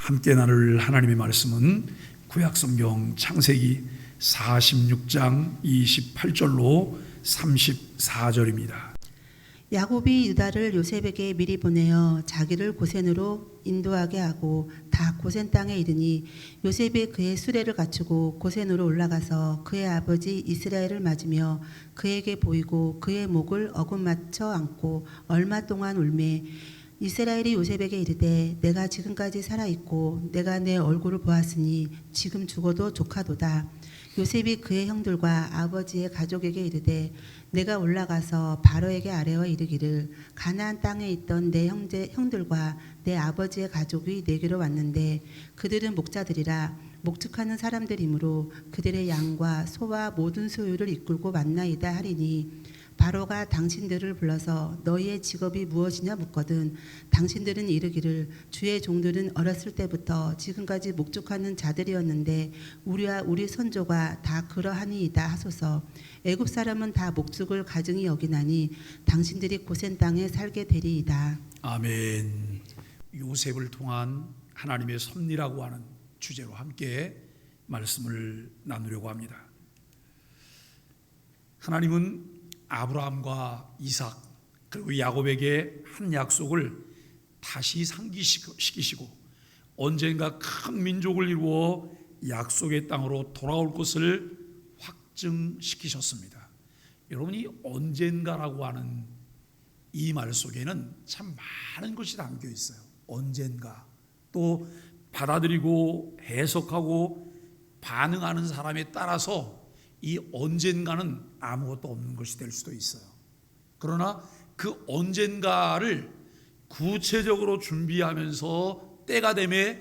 함께 나눌 하나님의 말씀은 구약성경 창세기 46장 28절로 34절입니다. 야곱이 유다를 요셉에게 미리 보내어 자기를 고센으로 인도하게 하고 다 고센 땅에 이르니 요셉이 그의 수레를 갖추고 고센으로 올라가서 그의 아버지 이스라엘을 맞으며 그에게 보이고 그의 목을 어긋맞춰 안고 얼마 동안 울매 이스라엘이 요셉에게 이르되 내가 지금까지 살아있고 내가 내 얼굴을 보았으니 지금 죽어도 조카도다. 요셉이 그의 형들과 아버지의 가족에게 이르되 내가 올라가서 바로에게 아뢰어 이르기를 가나안 땅에 있던 내 형들과 내 아버지의 가족이 내게로 왔는데 그들은 목자들이라 목축하는 사람들이므로 그들의 양과 소와 모든 소유를 이끌고 왔나이다 하리니 바로가 당신들을 불러서 너희의 직업이 무엇이냐 묻거든 당신들은 이르기를 주의 종들은 어렸을 때부터 지금까지 목축하는 자들이었는데 우리와 우리 선조가 다 그러하니이다 하소서. 애굽 사람은 다 목축을 가증히 여기나니 당신들이 고센 땅에 살게 되리이다. 아멘. 요셉을 통한 하나님의 섭리라고 하는 주제로 함께 말씀을 나누려고 합니다. 하나님은 아브라함과 이삭 그리고 야곱에게 한 약속을 다시 상기시키시고 언젠가 큰 민족을 이루어 약속의 땅으로 돌아올 것을 확증시키셨습니다. 여러분이 언젠가라고 하는 이 말 속에는 참 많은 것이 담겨 있어요. 언젠가, 또 받아들이고 해석하고 반응하는 사람에 따라서 이 언젠가는 아무것도 없는 것이 될 수도 있어요. 그러나 그 언젠가를 구체적으로 준비하면서 때가 되매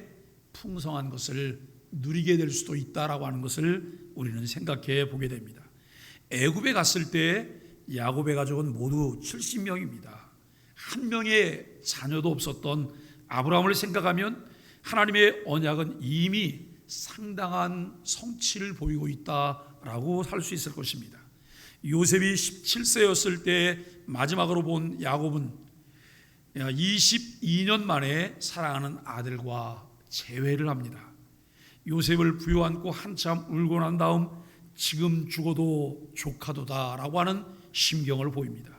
풍성한 것을 누리게 될 수도 있다라고 하는 것을 우리는 생각해 보게 됩니다. 애굽에 갔을 때 야곱의 가족은 모두 70명입니다. 한 명의 자녀도 없었던 아브라함을 생각하면 하나님의 언약은 이미 상당한 성취를 보이고 있다라고 할 수 있을 것입니다. 요셉이 17세였을 때 마지막으로 본 야곱은 22년 만에 사랑하는 아들과 재회를 합니다. 요셉을 부여안고 한참 울고 난 다음 지금 죽어도 조카도다라고 하는 심경을 보입니다.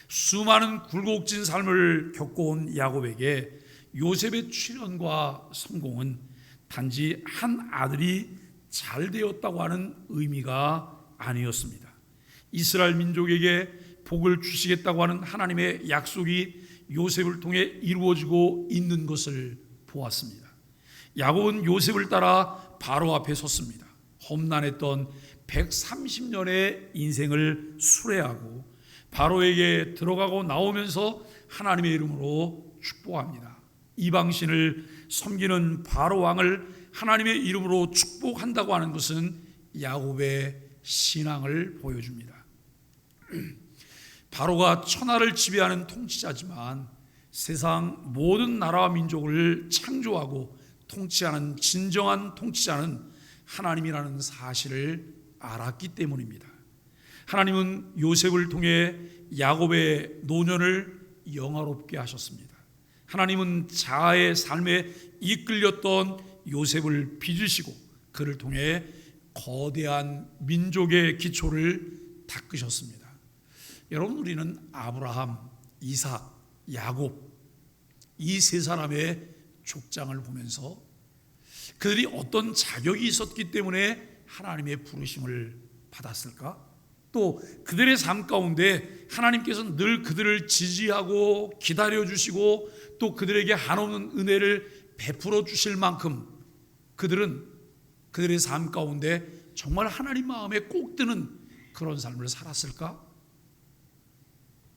수많은 굴곡진 삶을 겪어온 야곱에게 요셉의 출현과 성공은 단지 한 아들이 잘 되었다고 하는 의미가 아니었습니다. 이스라엘 민족에게 복을 주시겠다고 하는 하나님의 약속이 요셉을 통해 이루어지고 있는 것을 보았습니다. 야곱은 요셉을 따라 바로 앞에 섰습니다. 험난했던 130년의 인생을 수레하고 바로에게 들어가고 나오면서 하나님의 이름으로 축복합니다. 이방신을 섬기는 바로 왕을 하나님의 이름으로 축복한다고 하는 것은 야곱의 신앙을 보여줍니다. 바로가 천하를 지배하는 통치자지만 세상 모든 나라와 민족을 창조하고 통치하는 진정한 통치자는 하나님이라는 사실을 알았기 때문입니다. 하나님은 요셉을 통해 야곱의 노년을 영화롭게 하셨습니다. 하나님은 자아의 삶에 이끌렸던 요셉을 빚으시고 그를 통해 거대한 민족의 기초를 닦으셨습니다. 여러분, 우리는 아브라함, 이삭, 야곱 이 세 사람의 족장을 보면서 그들이 어떤 자격이 있었기 때문에 하나님의 부르심을 받았을까? 또 그들의 삶 가운데 하나님께서 늘 그들을 지지하고 기다려주시고 또 그들에게 한없는 은혜를 베풀어 주실 만큼 그들은 그들의 삶 가운데 정말 하나님 마음에 꼭 드는 그런 삶을 살았을까?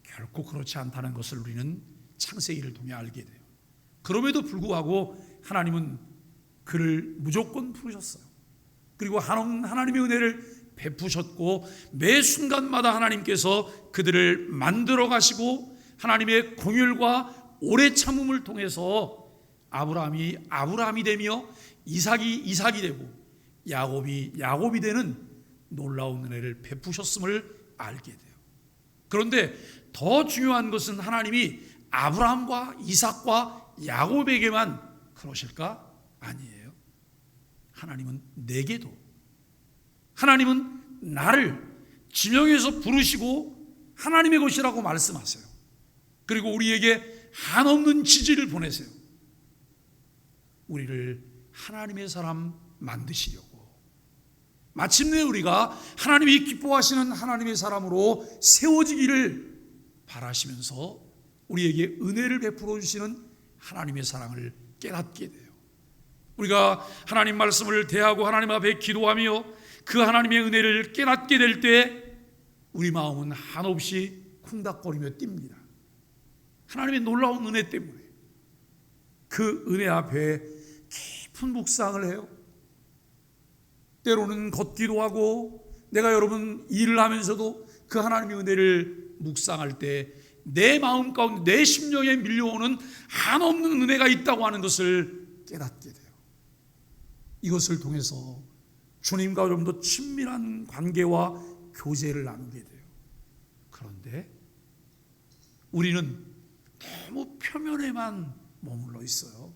결코 그렇지 않다는 것을 우리는 창세기를 통해 알게 돼요. 그럼에도 불구하고 하나님은 그를 무조건 부르셨어요. 그리고 하나님의 은혜를 베푸셨고 매 순간마다 하나님께서 그들을 만들어 가시고 하나님의 긍휼과 오래 참음을 통해서 아브라함이 아브라함이 되며 이삭이 이삭이 되고 야곱이 야곱이 되는 놀라운 은혜를 베푸셨음을 알게 돼요. 그런데 더 중요한 것은 하나님이 아브라함과 이삭과 야곱에게만 그러실까? 아니에요. 하나님은 내게도, 하나님은 나를 지명해서 부르시고 하나님의 것이라고 말씀하세요. 그리고 우리에게 한없는 지지를 보내세요. 우리를 하나님의 사람 만드시려고. 마침내 우리가 하나님이 기뻐하시는 하나님의 사람으로 세워지기를 바라시면서 우리에게 은혜를 베풀어 주시는 하나님의 사랑을 깨닫게 돼요. 우리가 하나님 말씀을 대하고 하나님 앞에 기도하며 그 하나님의 은혜를 깨닫게 될 때 우리 마음은 한없이 쿵닥거리며 뜁니다. 하나님의 놀라운 은혜 때문에 그 은혜 앞에 깊은 묵상을 해요. 때로는 걷기도 하고, 내가 여러분 일을 하면서도 그 하나님의 은혜를 묵상할 때 내 마음 가운데, 내 심령에 밀려오는 한없는 은혜가 있다고 하는 것을 깨닫게 돼요. 이것을 통해서 주님과 좀 더 친밀한 관계와 교제를 나누게 돼요. 그런데 우리는 너무 표면에만 머물러 있어요.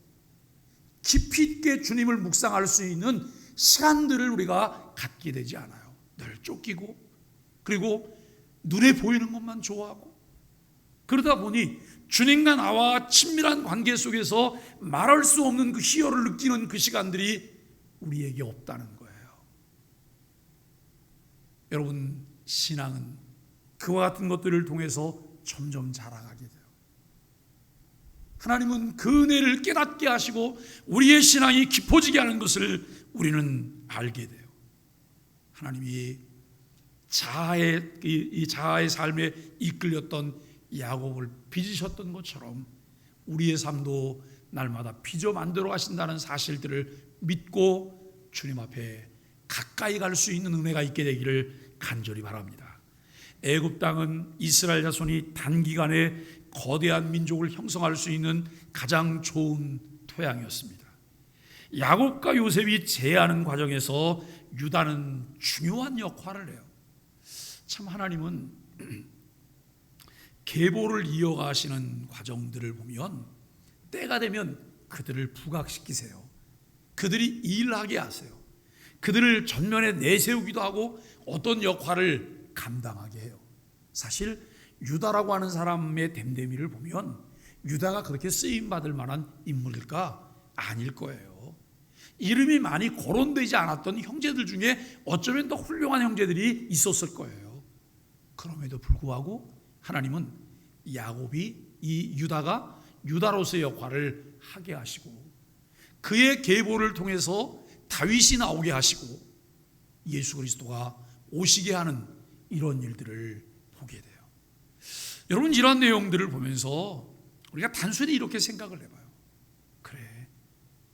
깊이 있게 주님을 묵상할 수 있는 시간들을 우리가 갖게 되지 않아요. 늘 쫓기고, 그리고 눈에 보이는 것만 좋아하고, 그러다 보니 주님과 나와 친밀한 관계 속에서 말할 수 없는 그 희열을 느끼는 그 시간들이 우리에게 없다는 거예요. 여러분, 신앙은 그와 같은 것들을 통해서 점점 자라가게 돼요. 하나님은 그 은혜를 깨닫게 하시고 우리의 신앙이 깊어지게 하는 것을 우리는 알게 돼요. 하나님이 자아의 삶에 이끌렸던 야곱을 빚으셨던 것처럼 우리의 삶도 날마다 빚어 만들어 가신다는 사실들을 믿고 주님 앞에 가까이 갈 수 있는 은혜가 있게 되기를 간절히 바랍니다. 애굽 땅은 이스라엘 자손이 단기간에 거대한 민족을 형성할 수 있는 가장 좋은 토양이었습니다. 야곱과 요셉이 제하는 과정에서 유다는 중요한 역할을 해요. 참 하나님은 계보를 이어가시는 과정들을 보면 때가 되면 그들을 부각시키세요. 그들이 일하게 하세요. 그들을 전면에 내세우기도 하고 어떤 역할을 감당하게 해요. 사실 유다라고 하는 사람의 됨됨이를 보면 유다가 그렇게 쓰임받을 만한 인물일까? 아닐 거예요. 이름이 많이 거론되지 않았던 형제들 중에 어쩌면 더 훌륭한 형제들이 있었을 거예요. 그럼에도 불구하고 하나님은 이 유다가 유다로서의 역할을 하게 하시고 그의 계보를 통해서 다윗이 나오게 하시고 예수 그리스도가 오시게 하는 이런 일들을 보게 돼요. 여러분, 이런 내용들을 보면서 우리가 단순히 이렇게 생각을 해봐요. 그래,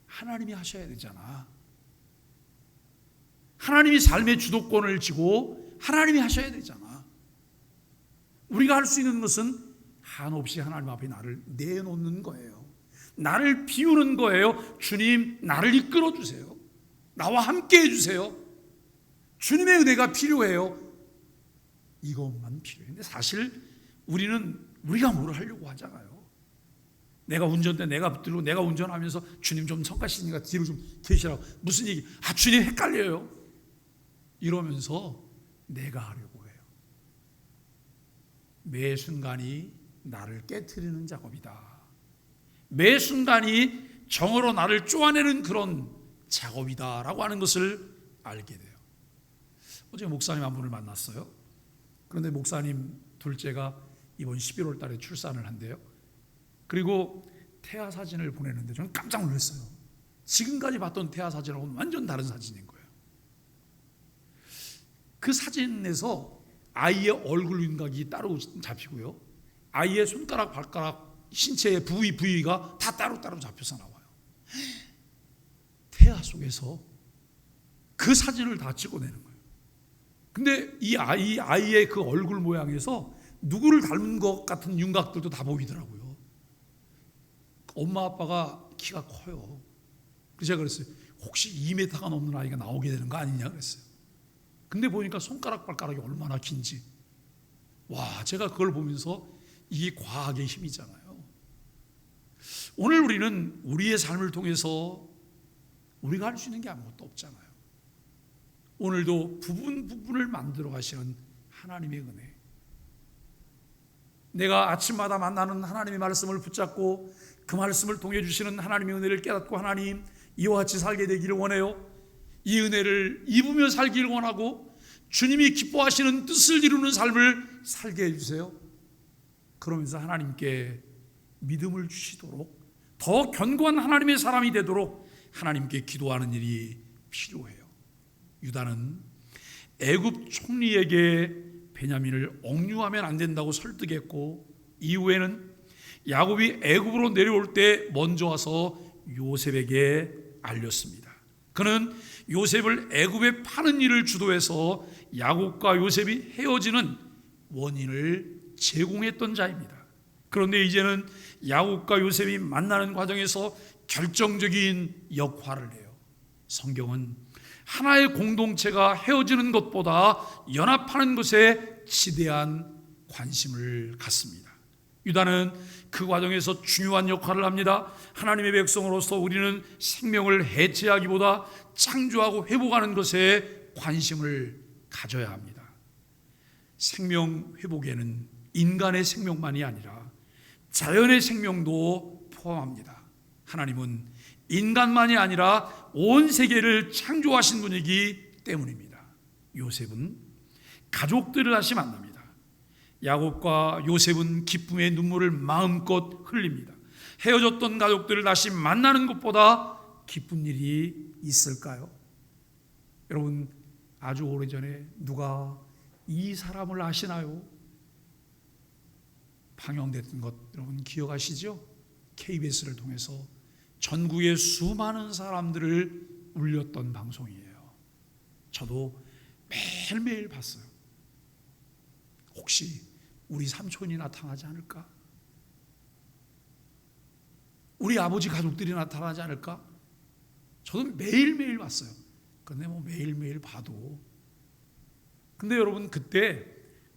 하나님이 하셔야 되잖아. 하나님이 삶의 주도권을 쥐고 하나님이 하셔야 되잖아. 우리가 할 수 있는 것은 한없이 하나님 앞에 나를 내놓는 거예요. 나를 비우는 거예요. 주님, 나를 이끌어 주세요. 나와 함께 해주세요. 주님의 은혜가 필요해요. 이것만 필요해요. 사실 우리가 뭘 하려고 하잖아요. 내가 운전대 내가 붙들고 내가 운전하면서 주님 좀 성가시니까 뒤로 좀 계시라고 무슨 얘기? 주님 헷갈려요. 이러면서 내가 하려고 해요. 매 순간이 나를 깨트리는 작업이다. 매 순간이 정으로 나를 쪼아내는 그런 작업이다라고 하는 것을 알게 돼요. 어제 목사님 한 분을 만났어요. 그런데 목사님 둘째가 이번 11월 달에 출산을 한대요. 그리고 태아 사진을 보내는데 저는 깜짝 놀랐어요. 지금까지 봤던 태아 사진하고는 완전 다른 사진인 거예요. 그 사진에서 아이의 얼굴 윤곽이 따로 잡히고요. 아이의 손가락, 발가락, 신체의 부위가 다 따로따로 잡혀서 나와요. 태아 속에서 그 사진을 다 찍어내는 거예요. 근데 이 아이의 그 얼굴 모양에서 누구를 닮은 것 같은 윤곽들도 다 보이더라고요. 엄마 아빠가 키가 커요. 그래서 제가 그랬어요. 혹시 2m가 넘는 아이가 나오게 되는 거 아니냐 그랬어요. 근데 보니까 손가락 발가락이 얼마나 긴지. 와, 제가 그걸 보면서 이게 과학의 힘이잖아요. 오늘 우리는 우리의 삶을 통해서 우리가 할 수 있는 게 아무것도 없잖아요. 오늘도 부분을 만들어 가시는 하나님의 은혜, 내가 아침마다 만나는 하나님의 말씀을 붙잡고 그 말씀을 통해 주시는 하나님의 은혜를 깨닫고 하나님 이와 같이 살게 되기를 원해요. 이 은혜를 입으며 살기를 원하고 주님이 기뻐하시는 뜻을 이루는 삶을 살게 해주세요. 그러면서 하나님께 믿음을 주시도록 더 견고한 하나님의 사람이 되도록 하나님께 기도하는 일이 필요해요. 유다는 애굽 총리에게 베냐민을 억류하면 안 된다고 설득했고, 이후에는 야곱이 애굽으로 내려올 때 먼저 와서 요셉에게 알렸습니다. 그는 요셉을 애굽에 파는 일을 주도해서 야곱과 요셉이 헤어지는 원인을 제공했던 자입니다. 그런데 이제는 야곱과 요셉이 만나는 과정에서 결정적인 역할을 해요. 성경은 하나의 공동체가 헤어지는 것보다 연합하는 것에 지대한 관심을 갖습니다. 유다는 그 과정에서 중요한 역할을 합니다. 하나님의 백성으로서 우리는 생명을 해체하기보다 창조하고 회복하는 것에 관심을 가져야 합니다. 생명 회복에는 인간의 생명만이 아니라 자연의 생명도 포함합니다. 하나님은 인간만이 아니라 온 세계를 창조하신 분이기 때문입니다. 요셉은 가족들을 다시 만납니다. 야곱과 요셉은 기쁨의 눈물을 마음껏 흘립니다. 헤어졌던 가족들을 다시 만나는 것보다 기쁜 일이 있을까요? 여러분, 아주 오래전에 누가 이 사람을 아시나요? 방영됐던 것 여러분 기억하시죠? KBS를 통해서 전국의 수많은 사람들을 울렸던 방송이에요. 저도 매일매일 봤어요. 혹시 우리 삼촌이 나타나지 않을까? 우리 아버지 가족들이 나타나지 않을까? 저도 매일매일 봤어요. 근데 매일매일 봐도, 근데 여러분, 그때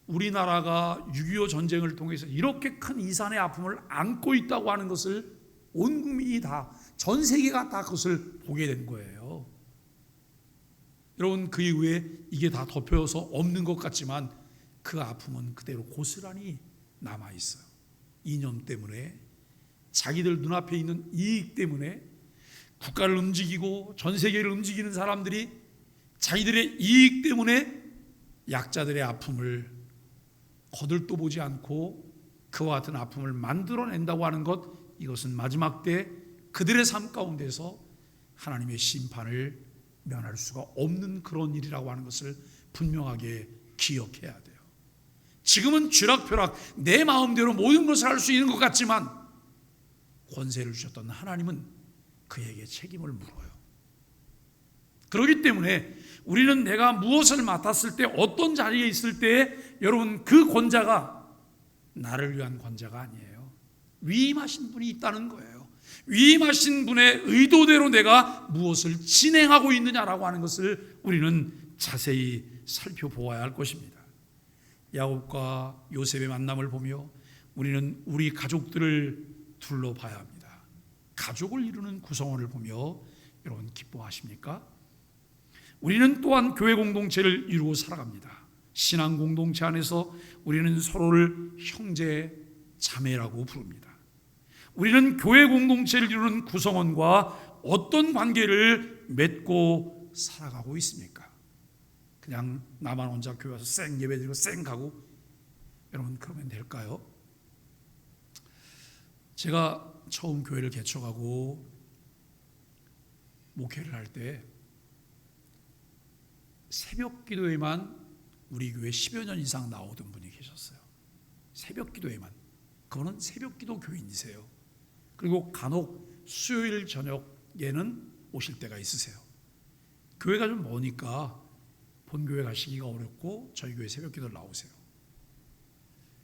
우리나라가 6.25 전쟁을 통해서 이렇게 큰 이산의 아픔을 안고 있다고 하는 것을 온 국민이 다, 전 세계가 다 그것을 보게 된 거예요. 여러분, 그 이후에 이게 다 덮여서 없는 것 같지만 그 아픔은 그대로 고스란히 남아있어요. 이념 때문에, 자기들 눈앞에 있는 이익 때문에 국가를 움직이고 전 세계를 움직이는 사람들이 자기들의 이익 때문에 약자들의 아픔을 거들떠 보지 않고 그와 같은 아픔을 만들어낸다고 하는 것, 이것은 마지막 때 그들의 삶 가운데서 하나님의 심판을 면할 수가 없는 그런 일이라고 하는 것을 분명하게 기억해야 돼요. 지금은 쥐락펴락 내 마음대로 모든 것을 할 수 있는 것 같지만 권세를 주셨던 하나님은 그에게 책임을 물어요. 그렇기 때문에 우리는 내가 무엇을 맡았을 때, 어떤 자리에 있을 때, 여러분, 그 권자가 나를 위한 권자가 아니에요. 위임하신 분이 있다는 거예요. 위임하신 분의 의도대로 내가 무엇을 진행하고 있느냐라고 하는 것을 우리는 자세히 살펴보아야 할 것입니다. 야곱과 요셉의 만남을 보며 우리는 우리 가족들을 둘러봐야 합니다. 가족을 이루는 구성원을 보며 여러분 기뻐하십니까? 우리는 또한 교회 공동체를 이루고 살아갑니다. 신앙 공동체 안에서 우리는 서로를 형제, 자매라고 부릅니다. 우리는 교회 공동체를 이루는 구성원과 어떤 관계를 맺고 살아가고 있습니까? 그냥 나만 혼자 교회 와서 쌩 예배드리고 쌩 가고, 여러분 그러면 될까요? 제가 처음 교회를 개척하고 목회를 할 때 새벽 기도에만 우리 교회 10여 년 이상 나오던 분이 계셨어요. 새벽 기도에만. 그분은 새벽 기도 교인이세요. 그리고 간혹 수요일 저녁에는 오실 때가 있으세요. 교회가 좀 머니까 본교회 가시기가 어렵고 저희 교회 새벽 기도를 나오세요.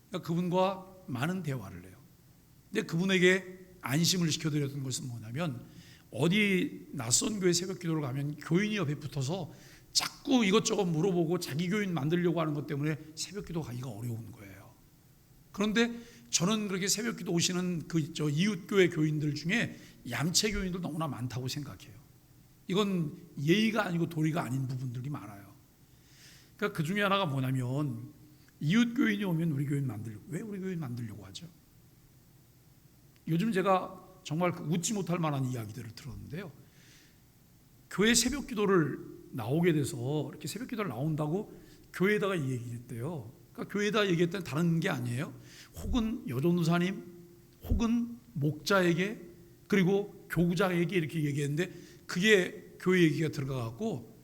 그러니까 그분과 많은 대화를 해요. 근데 그분에게 안심을 시켜드렸던 것은 뭐냐면, 어디 낯선 교회 새벽 기도를 가면 교인이 옆에 붙어서 자꾸 이것저것 물어보고 자기 교인 만들려고 하는 것 때문에 새벽 기도 가기가 어려운 거예요. 그런데 저는 그렇게 새벽 기도 오시는 이웃 교회 교인들 중에 얌체 교인들 너무나 많다고 생각해요. 이건 예의가 아니고 도리가 아닌 부분들이 많아요. 그러니까 그 중에 하나가 뭐냐면 이웃 교인이 오면 우리 교인 만들려고, 왜 우리 교인 만들려고 하죠? 요즘 제가 정말 웃지 못할 만한 이야기들을 들었는데요. 교회 새벽 기도를 나오게 돼서 이렇게 새벽 기도를 나온다고 교회에다가 얘기를 했대요. 그러니까 교회에다 얘기했더니 다른 게 아니에요. 혹은 여전도사님, 혹은 목자에게, 그리고 교구장에게 이렇게 얘기했는데 그게 교회 얘기가 들어가갖고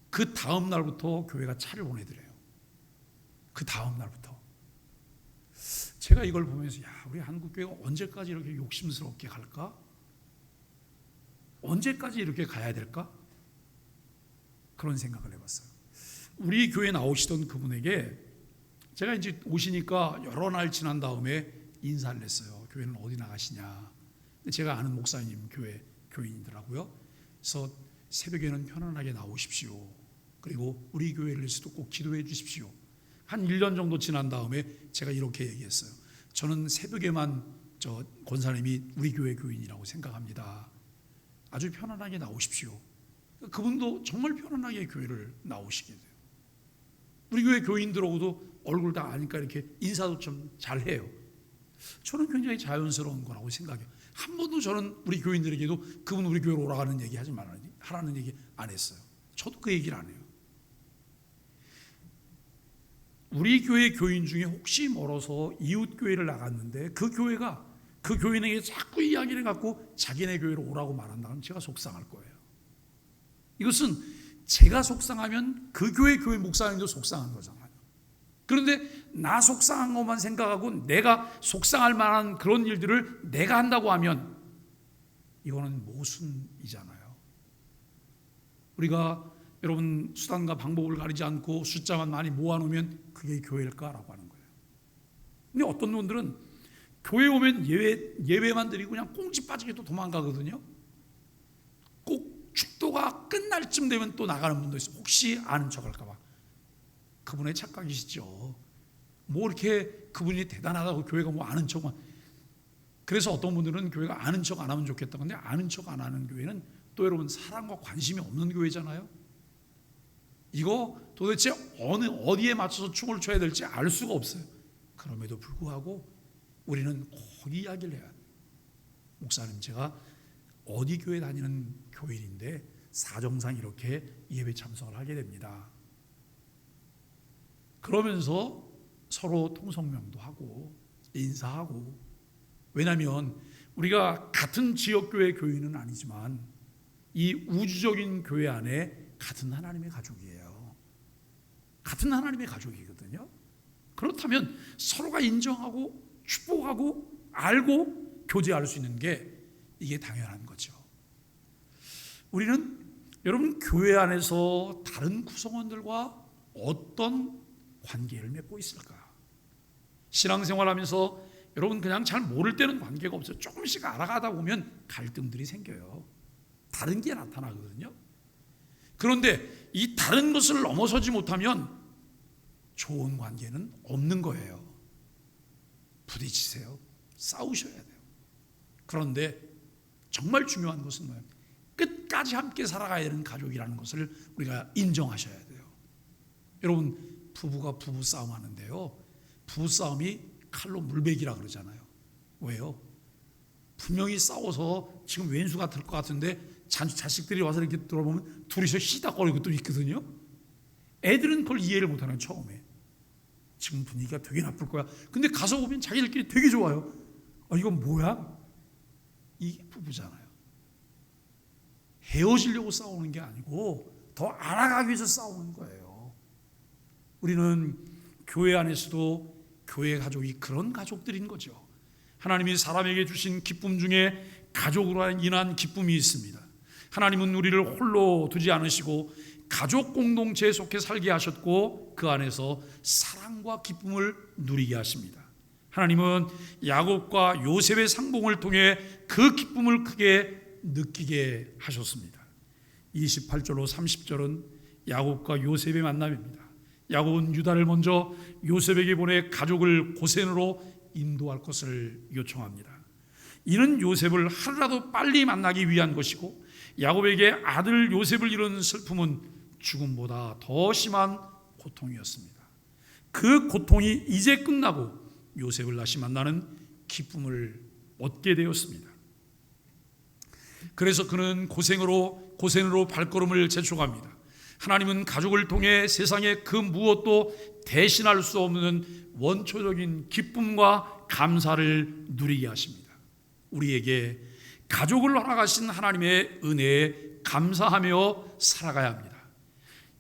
그 다음 날부터 교회가 차를 보내더래요. 그 다음 날부터. 제가 이걸 보면서 우리 한국교회가 언제까지 이렇게 욕심스럽게 갈까? 언제까지 이렇게 가야 될까? 그런 생각을 해봤어요. 우리 교회 나오시던 그분에게 제가 이제 오시니까 여러 날 지난 다음에 인사를 했어요. 교회는 어디 나가시냐? 제가 아는 목사님 교회 교인이더라고요. 그래서 새벽에는 편안하게 나오십시오. 그리고 우리 교회를 위해서도 꼭 기도해 주십시오. 한 1년 정도 지난 다음에 제가 이렇게 얘기했어요. 저는 새벽에만 저 권사님이 우리 교회 교인이라고 생각합니다. 아주 편안하게 나오십시오. 그분도 정말 편안하게 교회를 나오시게 돼요. 우리 교회 교인들하고도 얼굴 다 아니까 이렇게 인사도 좀 잘해요. 저는 굉장히 자연스러운 거라고 생각해요. 한 번도 저는 우리 교인들에게도 그분 우리 교회로 오라가는 얘기 하지 하라는 얘기 안 했어요. 저도 그 얘기를 안 해요. 우리 교회 교인 중에 혹시 멀어서 이웃 교회를 나갔는데 그 교회가 그 교인에게 자꾸 이야기를 갖고 자기네 교회로 오라고 말한다면 제가 속상할 거예요. 이것은 제가 속상하면 그 교회 목사님도 속상한 거잖아요. 그런데 나 속상한 것만 생각하고 내가 속상할 만한 그런 일들을 내가 한다고 하면 이거는 모순이잖아요. 우리가 여러분 수단과 방법을 가리지 않고 숫자만 많이 모아놓으면 그게 교회일까라고 하는 거예요. 근데 어떤 분들은 교회 오면 예배만 드리고 그냥 꽁지 빠지게 또 도망가거든요. 꼭 축도가 끝날 쯤 되면 또 나가는 분도 있어요. 혹시 아는 척 할까 봐. 그분의 착각이시죠. 뭐 이렇게 그분이 대단하다고 교회가 뭐 아는 척만. 그래서 어떤 분들은 교회가 아는 척 안 하면 좋겠다. 근데 아는 척 안 하는 교회는 또 여러분 사랑과 관심이 없는 교회잖아요. 이거 도대체 어디에 맞춰서 춤을 춰야 될지 알 수가 없어요. 그럼에도 불구하고 우리는 꼭 이야기를 해야 돼요. 목사님, 제가 어디 교회 다니는 교인인데 사정상 이렇게 예배 참석을 하게 됩니다. 그러면서 서로 통성명도 하고 인사하고, 왜냐하면 우리가 같은 지역교회 교인은 아니지만 이 우주적인 교회 안에 같은 하나님의 가족이에요. 같은 하나님의 가족이거든요. 그렇다면 서로가 인정하고 축복하고 알고 교제할 수 있는 게 이게 당연한 거죠. 우리는 여러분 교회 안에서 다른 구성원들과 어떤 관계를 맺고 있을까? 신앙생활하면서 여러분 그냥 잘 모를 때는 관계가 없어요. 조금씩 알아가다 보면 갈등들이 생겨요. 다른 게 나타나거든요. 그런데 이 다른 것을 넘어서지 못하면 좋은 관계는 없는 거예요. 부딪히세요. 싸우셔야 돼요. 그런데 정말 중요한 것은 뭐예요? 끝까지 함께 살아가야 되는 가족이라는 것을 우리가 인정하셔야 돼요. 여러분 부부가 부부 싸움 하는데요, 부부 싸움이 칼로 물베기라 그러잖아요. 왜요? 분명히 싸워서 지금 왼수가 될 것 같은데 자식들이 와서 이렇게 돌아보면 둘이서 시닥거리고 또 있거든요. 애들은 그걸 이해를 못하는 처음에. 지금 분위기가 되게 나쁠 거야. 근데 가서 보면 자기들끼리 되게 좋아요. 이건 뭐야? 이게 부부잖아요. 헤어지려고 싸우는 게 아니고 더 알아가기 위해서 싸우는 거예요. 우리는 교회 안에서도 교회 가족이 그런 가족들인 거죠. 하나님이 사람에게 주신 기쁨 중에 가족으로 인한 기쁨이 있습니다. 하나님은 우리를 홀로 두지 않으시고 가족 공동체에 속해 살게 하셨고 그 안에서 사랑과 기쁨을 누리게 하십니다. 하나님은 야곱과 요셉의 상봉을 통해 그 기쁨을 크게 느끼게 하셨습니다. 28절로 30절은 야곱과 요셉의 만남입니다. 야곱은 유다를 먼저 요셉에게 보내 가족을 고센으로 인도할 것을 요청합니다. 이는 요셉을 하루라도 빨리 만나기 위한 것이고 야곱에게 아들 요셉을 잃은 슬픔은 죽음보다 더 심한 고통이었습니다. 그 고통이 이제 끝나고 요셉을 다시 만나는 기쁨을 얻게 되었습니다. 그래서 그는 고생으로 발걸음을 재촉합니다. 하나님은 가족을 통해 세상의 그 무엇도 대신할 수 없는 원초적인 기쁨과 감사를 누리게 하십니다. 우리에게 가족을 허락하신 하나님의 은혜에 감사하며 살아가야 합니다.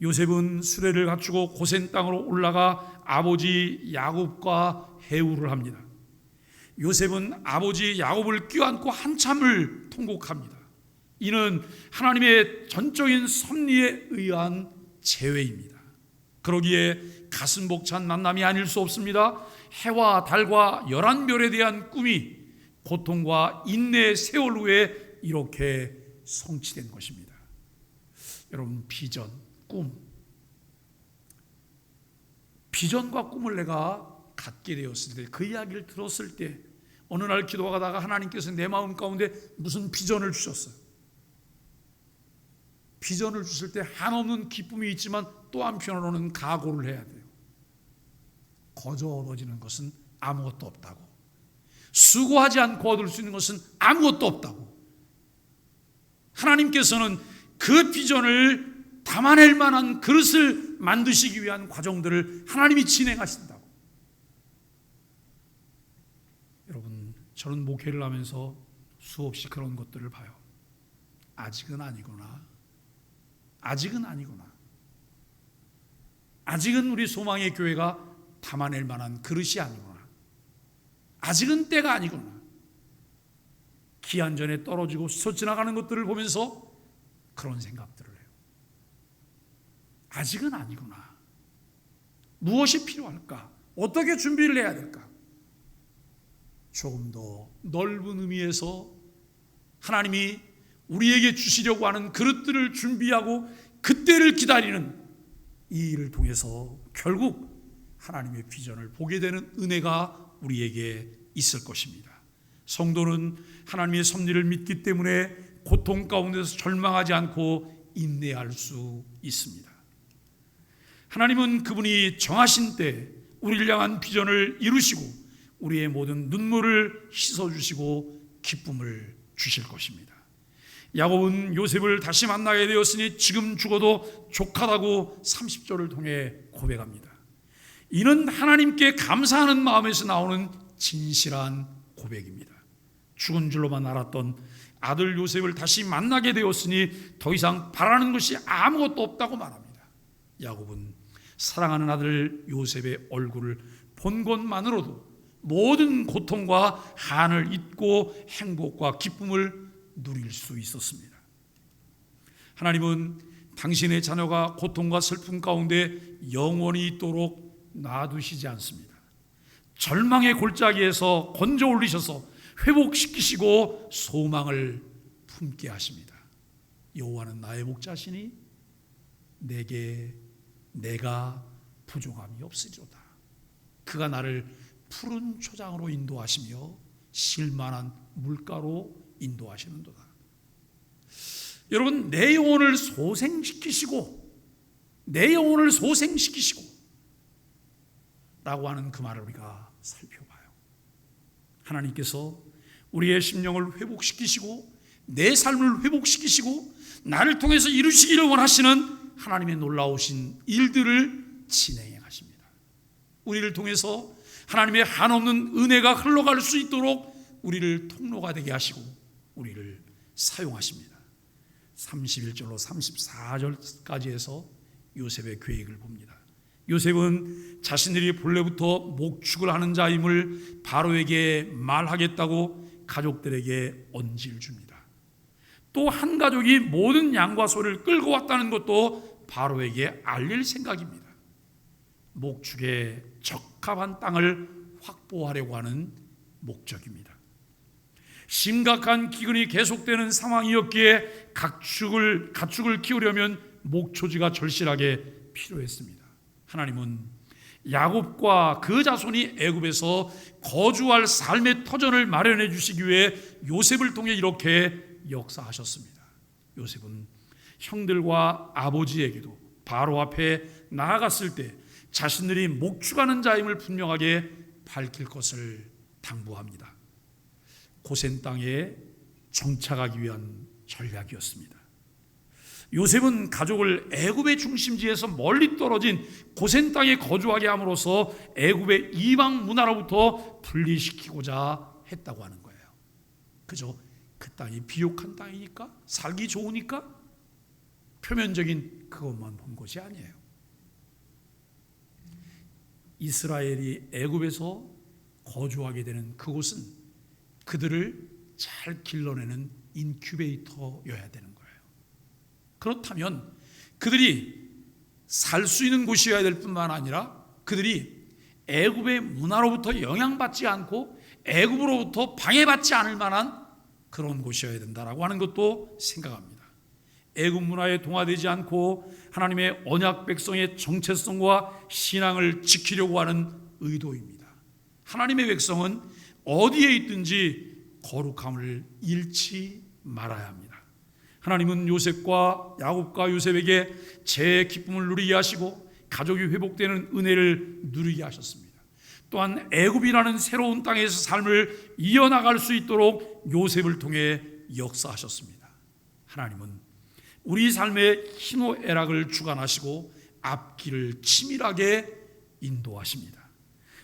요셉은 수레를 갖추고 고센 땅으로 올라가 아버지 야곱과 해우를 합니다. 요셉은 아버지 야곱을 껴안고 한참을 통곡합니다. 이는 하나님의 전적인 섭리에 의한 재회입니다. 그러기에 가슴 벅찬 만남이 아닐 수 없습니다. 해와 달과 11별에 대한 꿈이 고통과 인내의 세월 후에 이렇게 성취된 것입니다. 여러분, 비전과 꿈을 내가 갖게 되었을 때, 그 이야기를 들었을 때 어느 날 기도하다가 하나님께서 내 마음 가운데 무슨 비전을 주셨어요. 비전을 주실 때 한없는 기쁨이 있지만 또 한편으로는 각오를 해야 돼요. 거저 얻어지는 것은 아무것도 없다고, 수고하지 않고 얻을 수 있는 것은 아무것도 없다고, 하나님께서는 그 비전을 담아낼 만한 그릇을 만드시기 위한 과정들을 하나님이 진행하신다고. 여러분, 저는 목회를 하면서 수없이 그런 것들을 봐요. 아직은 아니구나. 아직은 우리 소망의 교회가 담아낼 만한 그릇이 아니구나. 아직은 때가 아니구나. 기한전에 떨어지고 스쳐 지나가는 것들을 보면서 그런 생각들을 해요. 아직은 아니구나. 무엇이 필요할까? 어떻게 준비를 해야 될까? 조금 더 넓은 의미에서 하나님이 우리에게 주시려고 하는 그릇들을 준비하고 그때를 기다리는 이 일을 통해서 결국 하나님의 비전을 보게 되는 은혜가 우리에게 있을 것입니다. 성도는 하나님의 섭리를 믿기 때문에 고통 가운데서 절망하지 않고 인내할 수 있습니다. 하나님은 그분이 정하신 때 우리를 향한 비전을 이루시고 우리의 모든 눈물을 씻어주시고 기쁨을 주실 것입니다. 야곱은 요셉을 다시 만나게 되었으니 지금 죽어도 족하다고 30절을 통해 고백합니다. 이는 하나님께 감사하는 마음에서 나오는 진실한 고백입니다. 죽은 줄로만 알았던 아들 요셉을 다시 만나게 되었으니 더 이상 바라는 것이 아무것도 없다고 말합니다. 야곱은 사랑하는 아들 요셉의 얼굴을 본 것만으로도 모든 고통과 한을 잊고 행복과 기쁨을 누릴 수 있었습니다. 하나님은 당신의 자녀가 고통과 슬픔 가운데 영원히 있도록 놔두시지 않습니다. 절망의 골짜기에서 건져 올리셔서 회복시키시고 소망을 품게 하십니다. 여호와는 나의 목자시니 내가 부족함이 없으리로다. 그가 나를 푸른 초장으로 인도하시며 실만한 물가로 인도하시는도다. 여러분, 내 영혼을 소생시키시고 라고 하는 그 말을 우리가 살펴봐요. 하나님께서 우리의 심령을 회복시키시고 내 삶을 회복시키시고 나를 통해서 이루시기를 원하시는 하나님의 놀라우신 일들을 진행해 가십니다. 우리를 통해서 하나님의 한없는 은혜가 흘러갈 수 있도록 우리를 통로가 되게 하시고 우리를 사용하십니다. 31절로 34절까지 해서 요셉의 계획을 봅니다. 요셉은 자신들이 본래부터 목축을 하는 자임을 바로에게 말하겠다고 가족들에게 언지를 줍니다. 또 한 가족이 모든 양과 소를 끌고 왔다는 것도 바로에게 알릴 생각입니다. 목축에 적합한 땅을 확보하려고 하는 목적입니다. 심각한 기근이 계속되는 상황이었기에 가축을 키우려면 목초지가 절실하게 필요했습니다. 하나님은 야곱과 그 자손이 애굽에서 거주할 삶의 터전을 마련해 주시기 위해 요셉을 통해 이렇게 역사하셨습니다. 요셉은 형들과 아버지에게도 바로 앞에 나아갔을 때 자신들이 목축하는 자임을 분명하게 밝힐 것을 당부합니다. 고센 땅에 정착하기 위한 전략이었습니다. 요셉은 가족을 애굽의 중심지에서 멀리 떨어진 고센 땅에 거주하게 함으로써 애굽의 이방 문화로부터 분리시키고자 했다고 하는 거예요. 그저 그 땅이 비옥한 땅이니까, 살기 좋으니까, 표면적인 그것만 본 것이 아니에요. 이스라엘이 애굽에서 거주하게 되는 그곳은 그들을 잘 길러내는 인큐베이터여야 되는 거예요. 그렇다면 그들이 살 수 있는 곳이어야 될 뿐만 아니라 그들이 애굽의 문화로부터 영향받지 않고 애굽으로부터 방해받지 않을 만한 그런 곳이어야 된다라고 하는 것도 생각합니다. 애굽 문화에 동화되지 않고 하나님의 언약 백성의 정체성과 신앙을 지키려고 하는 의도입니다. 하나님의 백성은 어디에 있든지 거룩함을 잃지 말아야 합니다. 하나님은 요셉과 야곱과 요셉에게 제 기쁨을 누리게 하시고 가족이 회복되는 은혜를 누리게 하셨습니다. 또한 애굽이라는 새로운 땅에서 삶을 이어나갈 수 있도록 요셉을 통해 역사하셨습니다. 하나님은 우리 삶의 희노애락을 주관하시고 앞길을 치밀하게 인도하십니다.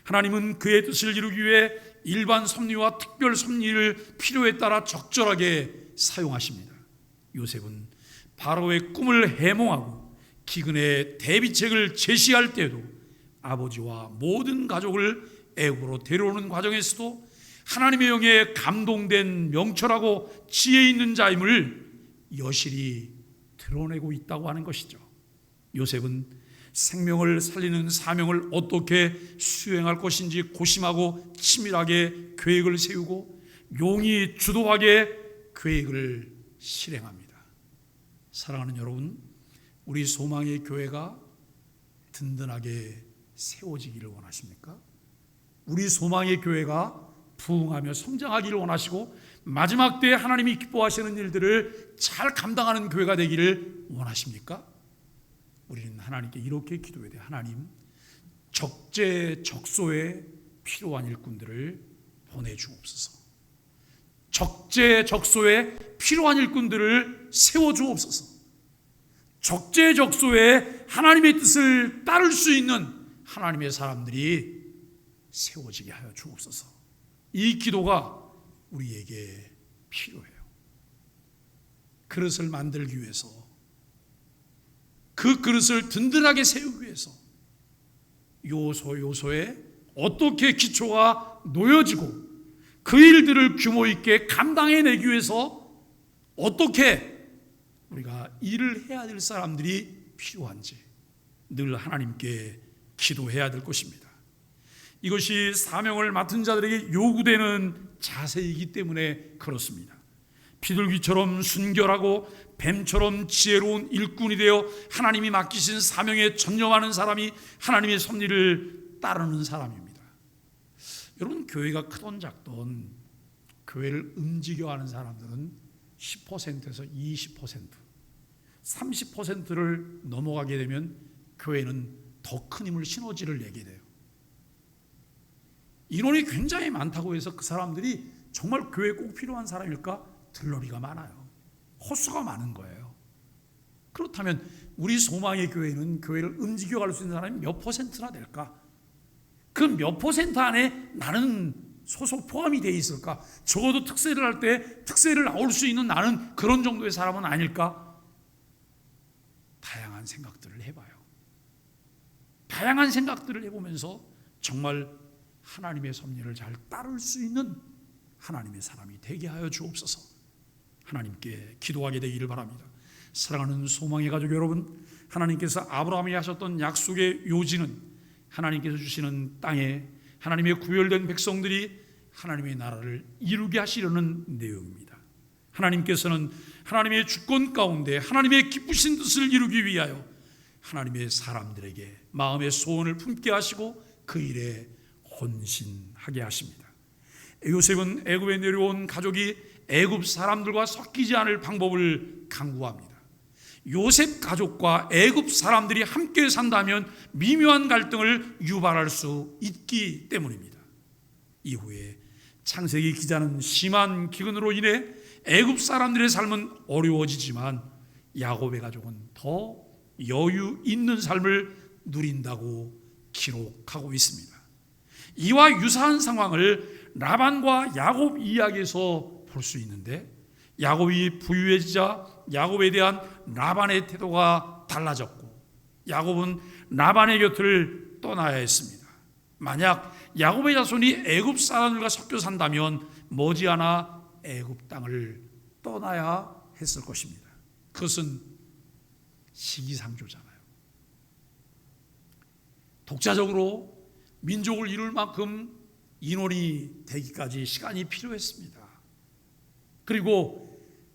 하나님은 그의 뜻을 이루기 위해 일반 섭리와 특별 섭리를 필요에 따라 적절하게 사용하십니다. 요셉은 바로의 꿈을 해몽하고 기근의 대비책을 제시할 때에도 아버지와 모든 가족을 애굽으로 데려오는 과정에서도 하나님의 영에 감동된 명철하고 지혜 있는 자임을 여실히 드러내고 있다고 하는 것이죠. 요셉은 생명을 살리는 사명을 어떻게 수행할 것인지 고심하고 치밀하게 계획을 세우고 용이 주도하게 계획을 실행합니다. 사랑하는 여러분, 우리 소망의 교회가 든든하게 세워지기를 원하십니까? 우리 소망의 교회가 부흥하며 성장하기를 원하시고 마지막 때에 하나님이 기뻐하시는 일들을 잘 감당하는 교회가 되기를 원하십니까? 우리는 하나님께 이렇게 기도해야 돼요. 하나님, 적재적소에 필요한 일꾼들을 보내주옵소서. 적재적소에 필요한 일꾼들을 세워주옵소서. 적재적소에 하나님의 뜻을 따를 수 있는 하나님의 사람들이 세워지게 하여 주옵소서. 이 기도가 우리에게 필요해요. 그릇을 만들기 위해서, 그 그릇을 든든하게 세우기 위해서 요소에 어떻게 기초가 놓여지고 그 일들을 규모 있게 감당해내기 위해서 어떻게 우리가 일을 해야 될 사람들이 필요한지 늘 하나님께 기도해야 될 것입니다. 이것이 사명을 맡은 자들에게 요구되는 자세이기 때문에 그렇습니다. 비둘기처럼 순결하고 뱀처럼 지혜로운 일꾼이 되어 하나님이 맡기신 사명에 전념하는 사람이 하나님의 섭리를 따르는 사람입니다. 여러분, 교회가 크던 작던 교회를 움직여 하는 사람들은 10%에서 20%, 30%를 넘어가게 되면 교회는 더 큰 힘을 시너지를 내게 돼요. 인원이 굉장히 많다고 해서 그 사람들이 정말 교회에 꼭 필요한 사람일까? 들러리가 많아요. 호수가 많은 거예요. 그렇다면 우리 소망의 교회는 교회를 움직여갈 수 있는 사람이 몇 퍼센트나 될까? 그 몇 퍼센트 안에 나는 소속 포함이 되어 있을까? 적어도 특세를 할 때 특세를 나올 수 있는 나는 그런 정도의 사람은 아닐까? 다양한 생각들을 해봐요. 다양한 생각들을 해보면서 정말 하나님의 섭리를 잘 따를 수 있는 하나님의 사람이 되게 하여 주옵소서. 하나님께 기도하게 되기를 바랍니다. 사랑하는 소망의 가족 여러분, 하나님께서 아브라함이 하셨던 약속의 요지는 하나님께서 주시는 땅에 하나님의 구별된 백성들이 하나님의 나라를 이루게 하시려는 내용입니다. 하나님께서는 하나님의 주권 가운데 하나님의 기쁘신 뜻을 이루기 위하여 하나님의 사람들에게 마음의 소원을 품게 하시고 그 일에 헌신하게 하십니다. 요셉은 애굽에 내려온 가족이 애굽 사람들과 섞이지 않을 방법을 강구합니다. 요셉 가족과 애굽 사람들이 함께 산다면 미묘한 갈등을 유발할 수 있기 때문입니다. 이후에 창세기 기자는 심한 기근으로 인해 애굽 사람들의 삶은 어려워지지만 야곱의 가족은 더 여유 있는 삶을 누린다고 기록하고 있습니다. 이와 유사한 상황을 라반과 야곱 이야기에서 볼 수 있는데, 야곱이 부유해지자 야곱에 대한 라반의 태도가 달라졌고 야곱은 라반의 곁을 떠나야 했습니다. 만약 야곱의 자손이 애굽 사람들과 섞여 산다면 머지않아 애굽 땅을 떠나야 했을 것입니다. 그것은 시기상조잖아요. 독자적으로 민족을 이룰 만큼 인원이 되기까지 시간이 필요했습니다. 그리고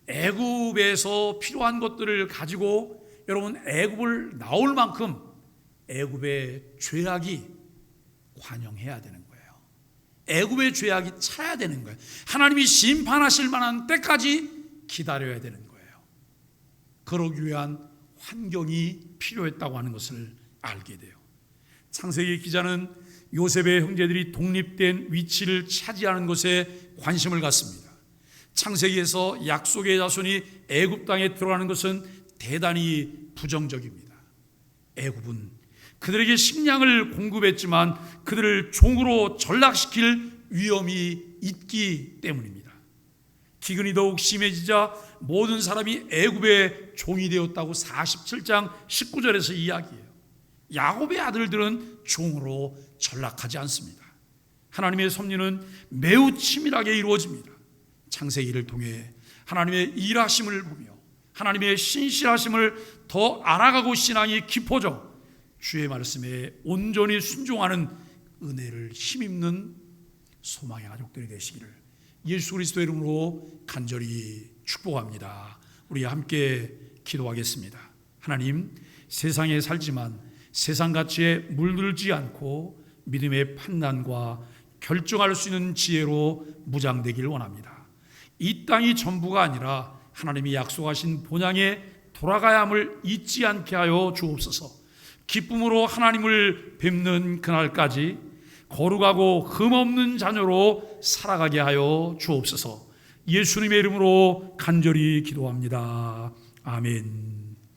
애굽에서 필요한 것들을 가지고 여러분 애굽을 나올 만큼 애굽의 죄악이 관영해야 되는 거예요. 애굽의 죄악이 차야 되는 거예요. 하나님이 심판하실 만한 때까지 기다려야 되는 거예요. 그러기 위한 환경이 필요했다고 하는 것을 알게 돼요. 창세기 기자는 요셉의 형제들이 독립된 위치를 차지하는 것에 관심을 갖습니다. 창세기에서 약속의 자손이 애굽 땅에 들어가는 것은 대단히 부정적입니다. 애굽은 그들에게 식량을 공급했지만 그들을 종으로 전락시킬 위험이 있기 때문입니다. 기근이 더욱 심해지자 모든 사람이 애굽의 종이 되었다고 47장 19절에서 이야기해요. 야곱의 아들들은 종으로 전락하지 않습니다. 하나님의 섭리는 매우 치밀하게 이루어집니다. 창세기를 통해 하나님의 일하심을 보며 하나님의 신실하심을 더 알아가고 신앙이 깊어져 주의 말씀에 온전히 순종하는 은혜를 힘입는 소망의 가족들이 되시기를 예수 그리스도의 이름으로 간절히 축복합니다. 우리 함께 기도하겠습니다. 하나님, 세상에 살지만 세상 가치에 물들지 않고 믿음의 판단과 결정할 수 있는 지혜로 무장되길 원합니다. 이 땅이 전부가 아니라 하나님이 약속하신 본향에 돌아가야 함을 잊지 않게 하여 주옵소서. 기쁨으로 하나님을 뵙는 그날까지 거룩하고 흠없는 자녀로 살아가게 하여 주옵소서. 예수님의 이름으로 간절히 기도합니다. 아멘.